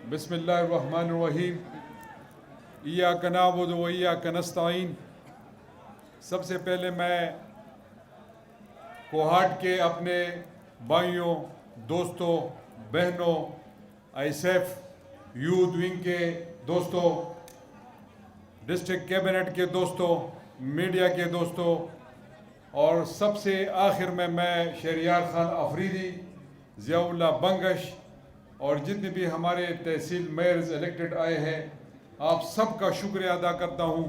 बिस्मिल्लाहिर्रहमानिर्रहीम। इय्याक नअबुदु व इय्याक नस्तईन। सबसे पहले मैं कोहाट के अपने भाइयों, दोस्तों, बहनों, आईएसएफ यूथ विंग के दोस्तों, डिस्ट्रिक्ट कैबिनेट के दोस्तों, मीडिया के दोस्तों और सबसे आखिर में मैं शहरियार खान अफरीदी, ज़ियाउल्लाह बंगश और जितने भी हमारे तहसील मेयर्स इलेक्टेड आए हैं, आप सबका शुक्रिया अदा करता हूं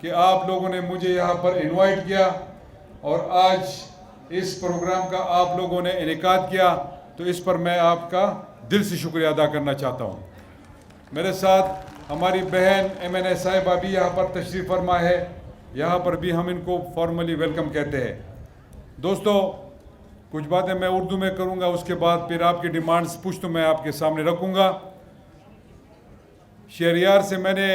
कि आप लोगों ने मुझे यहां पर इनवाइट किया और आज इस प्रोग्राम का आप लोगों ने इनेकाद किया, तो इस पर मैं आपका दिल से शुक्रिया अदा करना चाहता हूं। मेरे साथ हमारी बहन MNA साहिबा भी यहाँ पर तशरीफ़ फरमा है, यहाँ पर भी हम इनको फॉर्मली वेलकम कहते हैं। दोस्तों, कुछ बातें मैं उर्दू में करूँगा, उसके बाद फिर आपकी डिमांड्स पुश्त मैं आपके सामने रखूँगा। शहरियार से मैंने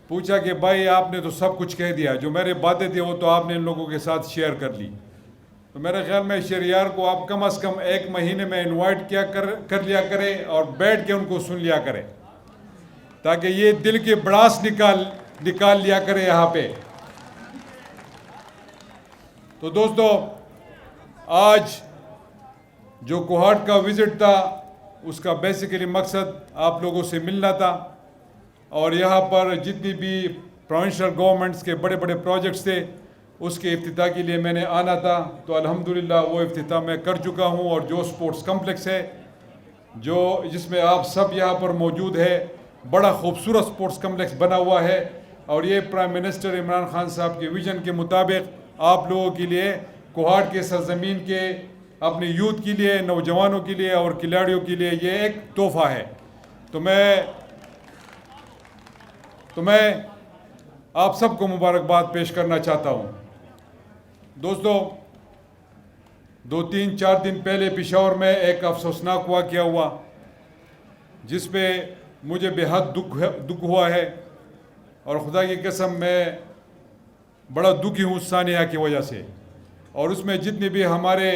पूछा कि भाई आपने तो सब कुछ कह दिया, जो मेरे बातें थी वो तो आपने इन लोगों के साथ शेयर कर ली, तो मेरे ख्याल में शहरियार को आप कम से कम एक महीने में इनवाइट कर लिया करें और बैठ के उनको सुन लिया करें, ताकि ये दिल की भड़ास निकाल लिया करें यहाँ पे। तो दोस्तों, आज जो कोहाट का विज़िट था उसका बेसिकली मकसद आप लोगों से मिलना था और यहाँ पर जितनी भी प्रोविंशियल गवर्नमेंट्स के बड़े बड़े प्रोजेक्ट्स थे उसके इफ्तिताह के लिए मैंने आना था। तो अल्हम्दुलिल्लाह वो इफ्तिताह मैं कर चुका हूँ और जो स्पोर्ट्स कम्प्लेक्स है जिसमें आप सब यहाँ पर मौजूद है, बड़ा खूबसूरत स्पोर्ट्स कम्प्लेक्स बना हुआ है और ये प्राइम मिनिस्टर इमरान खान साहब के विजन के मुताबिक आप लोगों के लिए, कोहाट के सरजमीन के, अपने यूथ के लिए, नौजवानों के लिए और खिलाड़ियों के लिए ये एक तोहफ़ा है। तो मैं आप सबको मुबारकबाद पेश करना चाहता हूँ। दोस्तों, 2-3-4 दिन पहले पेशावर में एक अफसोसनाक वाक़या हुआ जिस पे मुझे बेहद दुख हुआ है और खुदा की कसम मैं बड़ा दुखी हूँ उस सानिया की वजह से। और उसमें जितने भी हमारे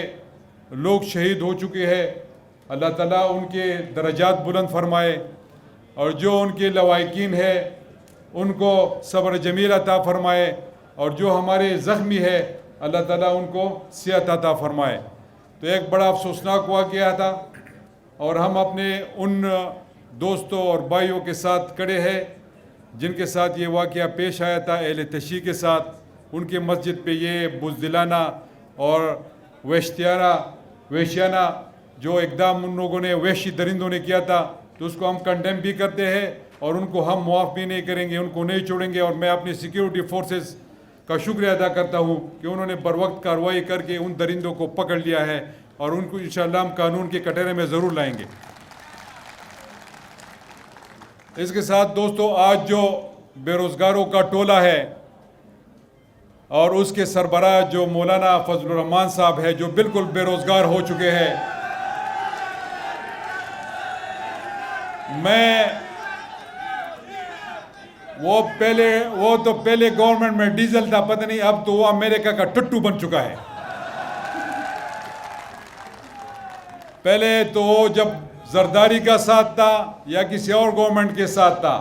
लोग शहीद हो चुके हैं, अल्लाह ताला उनके दर्जात बुलंद फरमाए और जो उनके लवाकिन है उनको सब्र जमील अता फरमाए और जो हमारे ज़ख्मी है अल्लाह ताला उनको सेहत अता फरमाए। तो एक बड़ा अफसोसनाक वाक़या था और हम अपने उन दोस्तों और भाइयों के साथ खड़े हैं जिनके साथ ये वाक़या पेश आया था, अहले तशी के साथ। उनके मस्जिद पे ये बुज़दिलाना और वहशियाना जो इक़दाम उन लोगों ने, वहशी दरिंदों ने किया था, तो उसको हम कंडेम भी करते हैं और उनको हम मुआफ़ भी नहीं करेंगे, उनको नहीं छोड़ेंगे। और मैं अपनी सिक्योरिटी फोर्सेस का शुक्रिया अदा करता हूँ कि उन्होंने बर वक्त कार्रवाई करके उन दरिंदों को पकड़ लिया है और उनको इंशाअल्लाह हम कानून के कटहरे में ज़रूर लाएंगे। इसके साथ दोस्तों, आज जो बेरोज़गारों का टोला है और उसके सरबराह जो मौलाना फजलुर रहमान साहब है, जो बिल्कुल बेरोज़गार हो चुके हैं, वो तो पहले गवर्नमेंट में डीजल था, पता नहीं अब तो वो अमेरिका का टट्टू बन चुका है। पहले तो जब जरदारी का साथ था या किसी और गवर्नमेंट के साथ था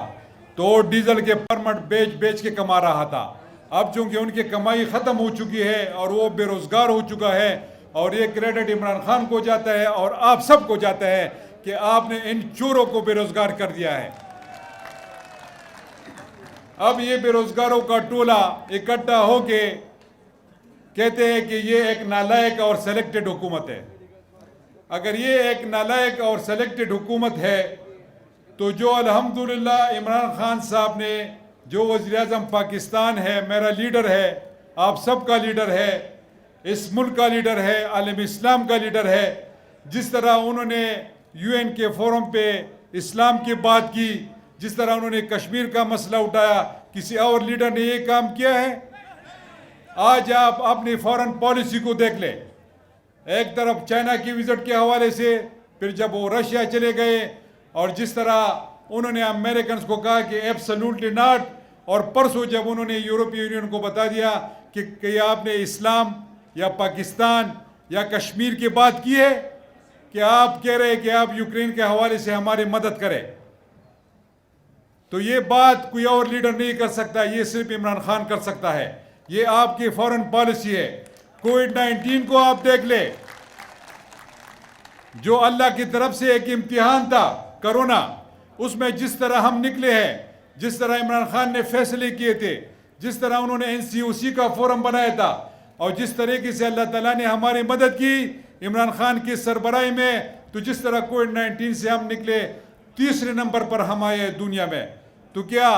तो डीजल के परमिट बेच के कमा रहा था। अब चूंकि उनकी कमाई ख़त्म हो चुकी है और वो बेरोज़गार हो चुका है और ये क्रेडिट इमरान खान को जाता है और आप सबको जाता है कि आपने इन चोरों को बेरोज़गार कर दिया है। अब ये बेरोज़गारों का टोला इकट्ठा होके कहते हैं कि ये एक नालायक और सेलेक्टेड हुकूमत है। अगर ये एक नालायक और सेलेक्टेड हुकूमत है तो जो अल्हम्दुलिल्लाह इमरान खान साहब ने, जो वज़ीर-ए-आज़म पाकिस्तान है, मेरा लीडर है, आप सबका लीडर है, इस मुल्क का लीडर है, आलम इस्लाम का लीडर है, जिस तरह उन्होंने UN के फोरम पे इस्लाम की बात की, जिस तरह उन्होंने कश्मीर का मसला उठाया, किसी और लीडर ने ये काम किया है? आज आप अपनी फॉरेन पॉलिसी को देख लें। एक तरफ चाइना की विजिट के हवाले से, फिर जब वो रशिया चले गए और जिस तरह उन्होंने अमेरिकन को कहा कि एब्सोल्युटली नॉट, और परसों जब उन्होंने यूरोपीय यूनियन को बता दिया कि आपने इस्लाम या पाकिस्तान या कश्मीर की बात की है, कि आप कह रहे हैं कि आप यूक्रेन के हवाले से हमारी मदद करें, तो ये बात कोई और लीडर नहीं कर सकता, ये सिर्फ इमरान खान कर सकता है। ये आपकी फॉरेन पॉलिसी है। कोविड-19 को आप देख ले, जो अल्लाह की तरफ से एक इम्तिहान था कोरोना, उसमें जिस तरह हम निकले हैं, जिस तरह इमरान खान ने फैसले किए थे, जिस तरह उन्होंने NCOC का फोरम बनाया था, और जिस तरीके से अल्लाह ताला ने हमारी मदद की इमरान खान की सरबराही में, तो जिस तरह कोविड-19 से हम निकले, तीसरे नंबर पर हम आए दुनिया में। तो क्या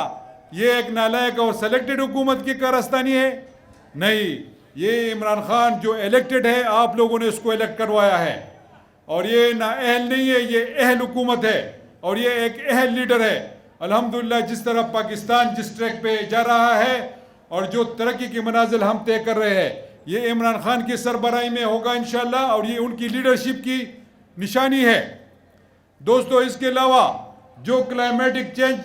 ये एक नालायक और सेलेक्टेड हुकूमत की कारस्तानी है? नहीं, ये इमरान खान जो इलेक्टेड है, आप लोगों ने उसको इलेक्ट करवाया है, और ये ना अहल नहीं है, ये अहल हुकूमत है, और ये एक अहल लीडर है। अल्हम्दुलिल्लाह, जिस तरह पाकिस्तान जिस ट्रैक पे जा रहा है और जो तरक्की की मनाजिल हम तय कर रहे हैं, ये इमरान खान की सरबराही में होगा इंशाअल्लाह, और ये उनकी लीडरशिप की निशानी है। दोस्तों, इसके अलावा जो क्लाइमेटिक चेंज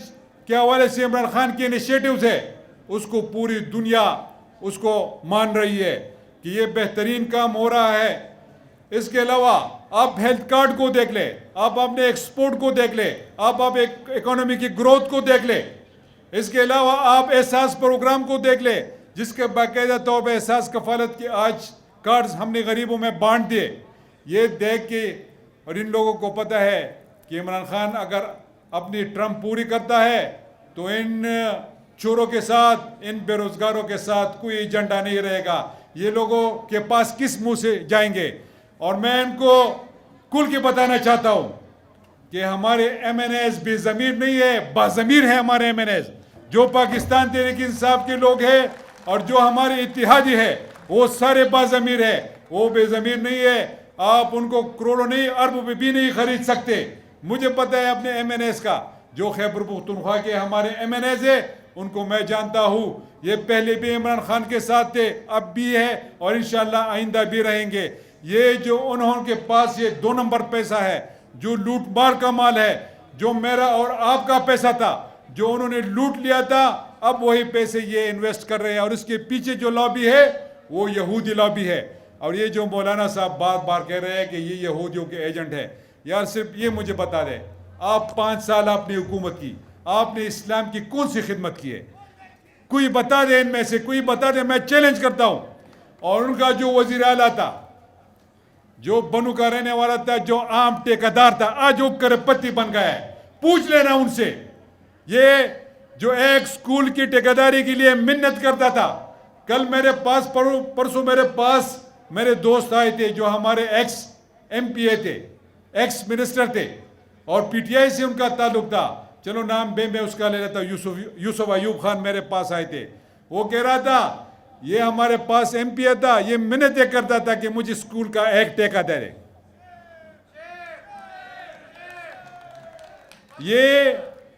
के हवाले से इमरान खान के इनिशिएटिव्स है, उसको पूरी दुनिया उसको मान रही है कि ये बेहतरीन काम हो रहा है। इसके अलावा आप हेल्थ कार्ड को देख ले, आप अपने एक्सपोर्ट को देख ले, आप एक इकोनॉमी की ग्रोथ को देख ले। इसके अलावा आप एहसास प्रोग्राम को देख ले, जिसके बाकायदा तौर पर एहसास कफालत के आज कार्ड्स हमने गरीबों में बांट दिए। ये देख के, और इन लोगों को पता है कि इमरान खान अगर अपनी ट्रम्प पूरी करता है तो इन चोरों के साथ, इन बेरोजगारों के साथ कोई एजेंडा नहीं रहेगा। ये लोगों के पास किस मुंह से जाएंगे? और मैं इनको खुल के बताना चाहता हूं कि हमारे MNAs बेज़मीर नहीं है, बाज़मीर है हमारे MNAs। जो पाकिस्तान तहरीक इंसाफ के लोग हैं और जो हमारे इत्तेहादी है, वो सारे बाज़मीर है, वो बेज़मीर नहीं है। आप उनको करोड़ों नहीं, अरब भी नहीं खरीद सकते। मुझे पता है अपने MNAs का, जो खैबर पख्तूनख्वा के हमारे MNAs है, उनको मैं जानता हूँ। ये पहले भी इमरान खान के साथ थे, अब भी है, और इंशाअल्लाह आइंदा भी रहेंगे। ये जो उन्होंने पास ये 2 नंबर पैसा है, जो लूट मार का माल है, जो मेरा और आपका पैसा था, जो उन्होंने लूट लिया था, अब वही पैसे ये इन्वेस्ट कर रहे हैं। और इसके पीछे जो लॉबी है, वो यहूदी लॉबी है। और ये जो मौलाना साहब बार बार कह रहे हैं कि ये यहूदियों के एजेंट है, यार सिर्फ ये मुझे बता दें, आप 5 साल आपने हुकूमत की, आपने इस्लाम की कौन सी खिदमत की है? कोई बता दे, इनमें से कोई बता दे, मैं चैलेंज करता हूं। और उनका जो वजीर आला था, जो बनू का रहने वाला था, जो आम ठेकेदार था, आज वो करोड़पति बन गया है। पूछ लेना उनसे। ये जो एक स्कूल की ठेकेदारी के लिए मिन्नत करता था, कल मेरे पास, परसों मेरे पास मेरे दोस्त आए थे, जो हमारे एक्स MPA थे, एक्स मिनिस्टर थे, और PTI से उनका ताल्लुक था। चलो नाम मैं उसका ले लेता हूँ, यूसुफ अयूब खान मेरे पास आए थे। वो कह रहा था, ये हमारे पास MPA था, ये मिन्नतें करता था कि मुझे स्कूल का एक ठेका दे दे।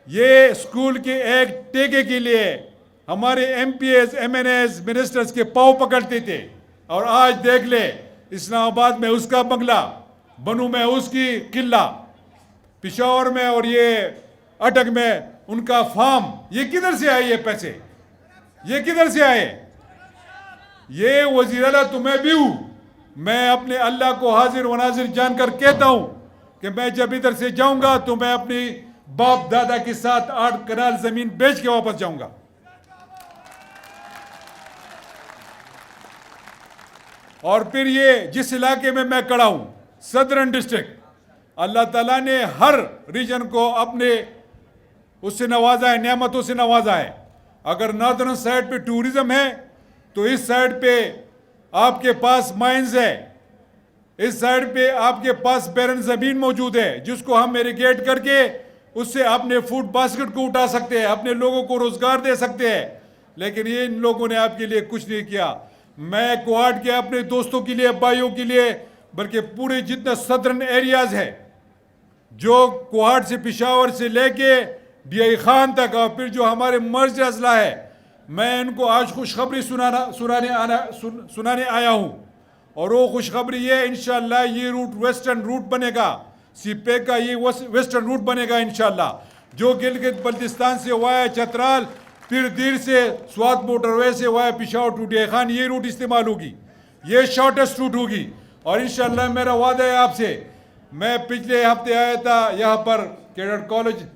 ये स्कूल के एक ठेके के लिए हमारे MPAs, MNAs, मिनिस्टर्स के पाँव पकड़ते थे। और आज देख ले, इस्लामाबाद में उसका बंगला, बनू में उसकी किला, पिशावर में और ये अटक में उनका फार्म। ये किधर से आए ये पैसे? ये किधर से आए? ये वजीर आला तो मैं भी हूं। मैं अपने अल्लाह को हाजिर व नाजिर जानकर कहता हूं कि मैं जब इधर से जाऊंगा तो मैं अपनी बाप दादा के साथ 8 कनाल जमीन बेच के वापस जाऊंगा। और फिर ये जिस इलाके में मैं खड़ा हूं, सदर्न डिस्ट्रिक्ट, अल्लाह ताला ने हर रीजन को अपने उससे नवाजा है, नेमतों से नवाजा है। अगर नॉर्दर्न साइड पे टूरिज्म है, तो इस साइड पे आपके पास माइंस है, इस साइड पे आपके पास बैरन ज़मीन मौजूद है, जिसको हम इरिगेट करके उससे अपने फूड बास्केट को उठा सकते हैं, अपने लोगों को रोजगार दे सकते हैं। लेकिन ये इन लोगों ने आपके लिए कुछ नहीं किया। मैं क्वाड के अपने दोस्तों के लिए, भाइयों के लिए, बल्कि पूरे जितना सदर्न एरियाज है, जो क्वाड से, पिशावर से लेके DI खान तक, और फिर जो हमारे मर्ज अजला है, मैं इनको आज खुशखबरी सुनाने आया हूँ। और वो खुशखबरी ये, इंशाअल्लाह ये रूट वेस्टर्न रूट बनेगा, CPEC का ये वेस्टर्न रूट बनेगा इंशाअल्लाह, जो गिलगित बल्तिस्तान से वाया चतराल, फिर दीर से स्वात मोटरवे से via Peshawar to DI Khan, ये रूट इस्तेमाल होगी। ये शॉर्टेस्ट रूट होगी। और इंशाअल्लाह मेरा वादा है आपसे मैं पिछले हफ्ते आया था यहाँ पर cadet college,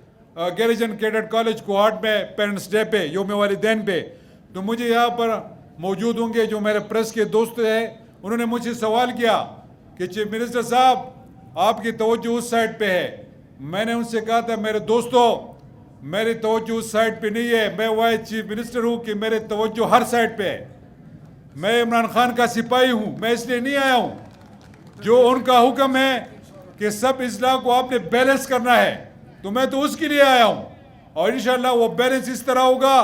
garrison cadet college Kohat में पेरेंट्स डे पे, योम वालिदैन पे। तो मुझे यहाँ पर मौजूद होंगे जो मेरे प्रेस के दोस्त हैं, उन्होंने मुझसे सवाल किया कि चीफ मिनिस्टर साहब आपकी तवज्जो उस साइड पे है। मैंने उनसे कहा था मेरे दोस्तों मेरी तवज्जो उस साइड पे नहीं है, मैं वाहिद चीफ मिनिस्टर हूँ कि मेरे तवज्जो हर साइड पे है। मैं इमरान खान का सिपाही हूँ, मैं इसलिए नहीं आया हूँ। जो उनका हुक्म है कि सब इजला को आपने बैलेंस करना है, तो मैं तो उसके लिए आया हूँ। और इंशाल्लाह वो बैलेंस इस तरह होगा,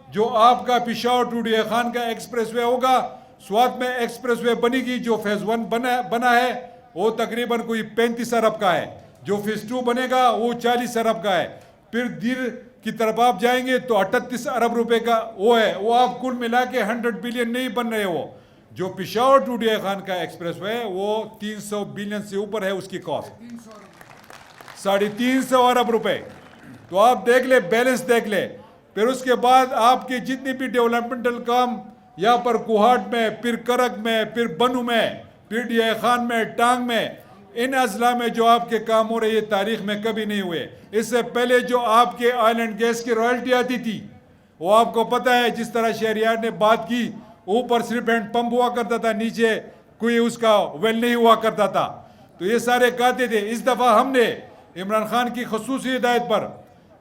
जो आपका पेशावर टू डीए खान का एक्सप्रेसवे होगा, स्वात में एक्सप्रेसवे बनेगी, जो फेज़ 1 बना है वो तकरीबन कोई 35 अरब का है, जो फेज़ 2 बनेगा वो 40 अरब का है, फिर दीर की तरफ आप जाएंगे तो 38 अरब रुपए का वो है। वो आप कुल मिला के 100 बिलियन नहीं बन रहे। वो जो पेशावर टू डीए खान का एक्सप्रेसवे है वो 300 बिलियन से ऊपर है, उसकी कॉस्ट 350 अरब रुपए। तो आप देख ले, बैलेंस देख ले। फिर उसके बाद आपके जितने भी डेवलपमेंटल काम यहाँ पर कोहाट में, फिर करक में, फिर बनू में, फिर डीए खान में, टांग में, इन अजला में जो आपके काम हो रहे ये तारीख में कभी नहीं हुए। इससे पहले जो आपके ऑयल एंड गैस की रॉयल्टी आती थी वो आपको पता है, जिस तरह शहरियार ने बात की, ऊपर सिर्फ हैंड पंप हुआ करता था, नीचे कोई उसका वेल नहीं हुआ करता था। तो ये सारे कहते थे। इस दफ़ा हमने इमरान खान की खसूसी हिदायत पर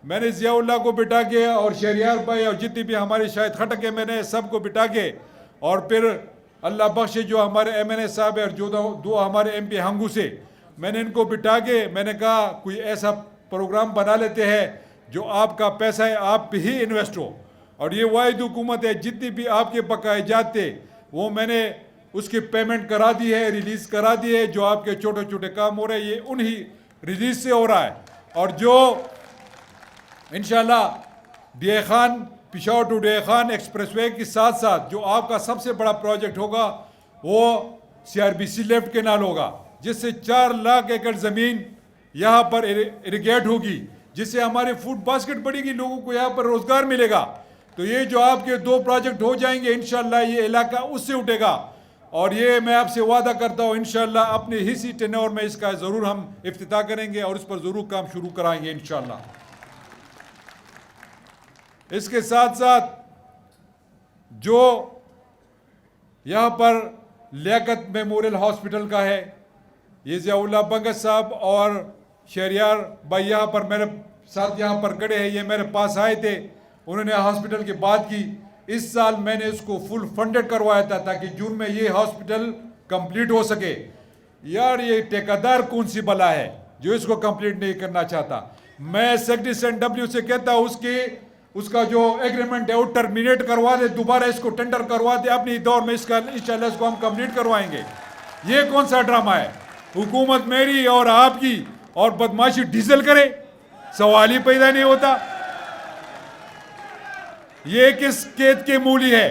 मैंने ज़ियाउल्लाह को बिठा के और शहरियार भाई और जितनी भी हमारे शायद खटक है, मैंने सबको बिठा के, और फिर अल्लाह बख्शे जो हमारे MNA साहब है और जो दो हमारे MP हंगू से, मैंने इनको बिठा के मैंने कहा कोई ऐसा प्रोग्राम बना लेते हैं जो आपका पैसा है आप पे ही इन्वेस्ट हो। और ये वाहिद हुकूमत है, जितनी भी आपके बकाए जाते वो मैंने उसकी पेमेंट करा दी है, रिलीज़ करा दी है। जो आपके छोटे छोटे काम हो रहे हैं ये उन्हीं रिलीज से हो रहा है। और जो इंशाल्लाह DA Khan, Peshawar to DA Khan expressway के साथ साथ जो आपका सबसे बड़ा प्रोजेक्ट होगा वो CRBC लेफ्ट केनाल होगा, जिससे 4 लाख एकड़ ज़मीन यहाँ पर इरिगेट होगी, जिससे हमारी फूड बास्केट बढ़ेगी, लोगों को यहाँ पर रोज़गार मिलेगा। तो ये जो आपके 2 प्रोजेक्ट हो जाएंगे इंशाल्लाह ये इलाका उससे उठेगा। और ये मैं आपसे वादा करता हूँ इंशाल्लाह अपने हिस्सी टेन्योर में इसका ज़रूर हम इफ्तिताह करेंगे और उस पर ज़रूर काम शुरू कराएंगे इंशाल्लाह। इसके साथ साथ जो यहाँ पर लियाकत मेमोरियल हॉस्पिटल का है, ये ज़ियाउल्लाह बंगत साहब और शहरियार भाई यहाँ पर मेरे साथ यहाँ पर खड़े हैं, ये मेरे पास आए थे, उन्होंने हॉस्पिटल की बात की। इस साल मैंने इसको फुल फंडेड करवाया था ताकि जून में ये हॉस्पिटल कंप्लीट हो सके। यार ये ठेकेदार कौन सी बला है जो इसको कंप्लीट नहीं करना चाहता। मैं सेक्रेटरी SNW से कहता हूँ उसका जो एग्रीमेंट है वो टर्मिनेट करवा दे, दोबारा इसको टेंडर करवा दे, अपनी दौर में इसका इंशाल्लाह इसको हम कंप्लीट करवाएंगे। ये कौन सा ड्रामा है? हुकूमत मेरी और आपकी और बदमाशी डीजल करे, सवाल ही पैदा नहीं होता। ये किस खेत की मूली है